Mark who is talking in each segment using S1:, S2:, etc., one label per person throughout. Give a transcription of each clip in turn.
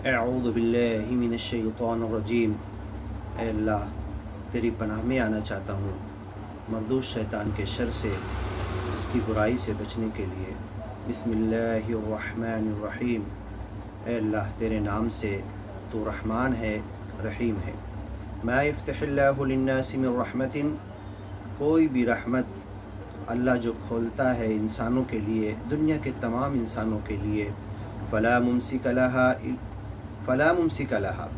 S1: अऊज़ु बिल्लाहि मिनश्शैतानिर्रजीम। ऐ अल्लाह, तेरी पनाह में आना चाहता हूँ मरदूद शैतान के शर से, इसकी बुराई से बचने के लिए। बिस्मिल्लाहिर्रहमानिर्रहीम। ऐ अल्लाह, तेरे नाम से तू रहमान है, रहीम है। मा यफ्तहिल्लाहु लिन्नासि मिन रहमतिन, कोई भी रहमत अल्लाह जो खोलता है इंसानों के लिए, दुनिया के तमाम इंसानों के लिए, फ़ला मुमसिक लहा,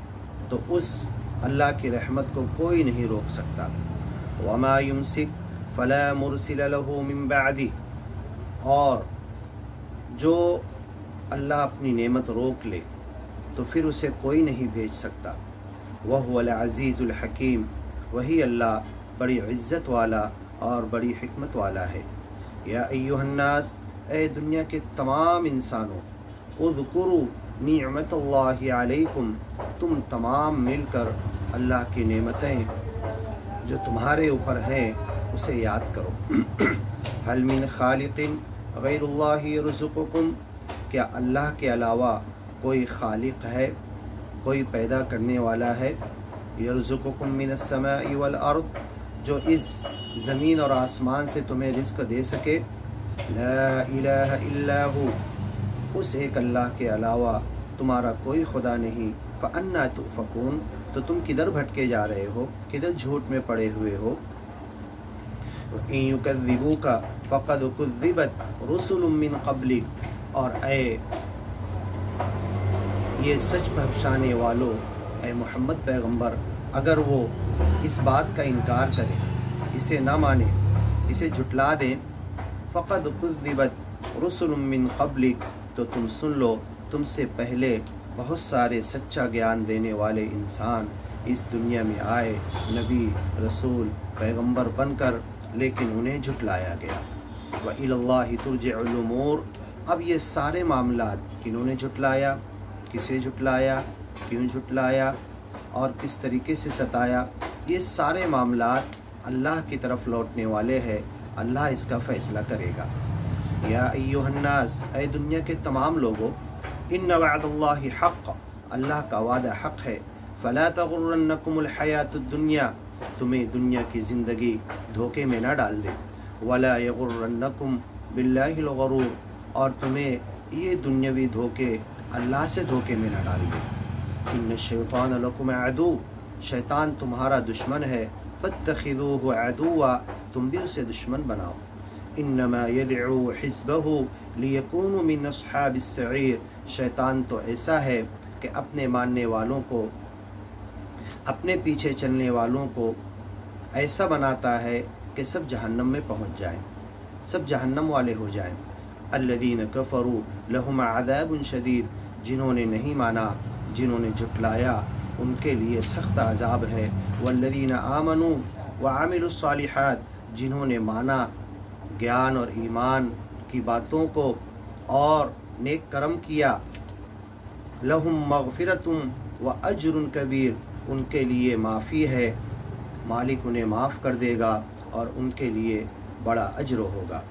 S1: तो उस अल्लाह की रहमत को कोई नहीं रोक सकता। वमा युमसिक फ़ला मुरसिल लहू मिन बादी, और जो अल्लाह अपनी नेमत रोक ले तो फिर उसे कोई नहीं भेज सकता। वहुवल अज़ीज़ुल हकीम, वही अल्लाह बड़ी इज़्ज़त वाला और बड़ी हिकमत वाला है। या अय्युहन्नास, ए दुनिया के तमाम इंसानों, उज़्कुरू निअमतल्लाहि अलैकुम, तुम तमाम मिलकर अल्लाह की नेमतें जो तुम्हारे ऊपर हैं उसे याद करो। हल मिन खालिकिन गैरुल्लाहि यरज़ुकुकुम, क्या अल्लाह के अलावा कोई खालिक है, कोई पैदा करने वाला है? यरज़ुकुकुम मिनस समाई वल अर्द, जो इस ज़मीन और आसमान से तुम्हें रिज़्क़ दे सके। ला इलाहा इल्ला हु, उस एक अल्लाह के अलावा तुम्हारा कोई खुदा नहीं। फ़अन्ना तुफ़कून, तो तुम किधर भटके जा रहे हो, किधर झूठ में पड़े हुए हो। इन युकज़्ज़िबूका फ़क़द कुज़्ज़िबत रुसुलुम मिन क़ब्लिक, और ये सच बख्शाने वालों, ए मोहम्मद पैगंबर, अगर वो इस बात का इनकार करें, इसे ना माने, इसे झुटला दें, फ़क़द कुज़्ज़िबत रुसुलुम मिन क़ब्लिक, तो तुम सुन लो, तुमसे पहले बहुत सारे सच्चा ज्ञान देने वाले इंसान इस दुनिया में आए, नबी रसूल पैगंबर बनकर, लेकिन उन्हें झुटलाया गया। व इलल्लाहि तुरजउल उमूर, अब ये सारे मामलात किन्होंने झुटलाया, किसे झुटलाया, क्यों झुटलाया और किस तरीके से सताया, ये सारे मामलात अल्लाह की तरफ लौटने वाले हैं। अल्लाह इसका फ़ैसला करेगा। या अय्युहन्नास, ऐ दुनिया के तमाम लोगों, इन्न वअदल्लाहि हक़, अल्लाह का वादा हक़ है। फ़ला तग़ुर्रन्नकुमुल हयातुद दुनिया, तुम्हें दुनिया की ज़िंदगी धोखे में ना डाल दे। वला यग़ुर्रन्नकुम बिल्लाहिल ग़रूर, और तुम्हें ये दुनियावी धोखे अल्लाह से धोखे में ना डाल दे। इन्न शैतान लकुम अदू, शैतान तुम्हारा दुश्मन है। फत्तखिज़ूहु अदुव्वा, तुम भी उसे दुश्मन बनाओ। इन्नमा यदउ हिज़्बहु लियकूनु मिन अस्हाबिस सईर, शैतान तो ऐसा है कि अपने मानने वालों को, अपने पीछे चलने वालों को ऐसा बनाता है कि सब जहन्नम में पहुंच जाएं, सब जहन्नम वाले हो जाएं। अल्लज़ीन कफ़रू लहुम अज़ाबुन शदीद, जिन्होंने नहीं माना, जिन्होंने झुटलाया, उनके लिए सख्त अज़ाब है। वल्लज़ीन आमनू व अमिलुस सालिहात, जिन्होंने माना, ज्ञान और ईमान की बातों को और नेक कर्म किया, लहुम मग़फ़िरतुम व अज्रुन कबीर, उनके लिए माफ़ी है, मालिक उन्हें माफ़ कर देगा और उनके लिए बड़ा अज्र होगा।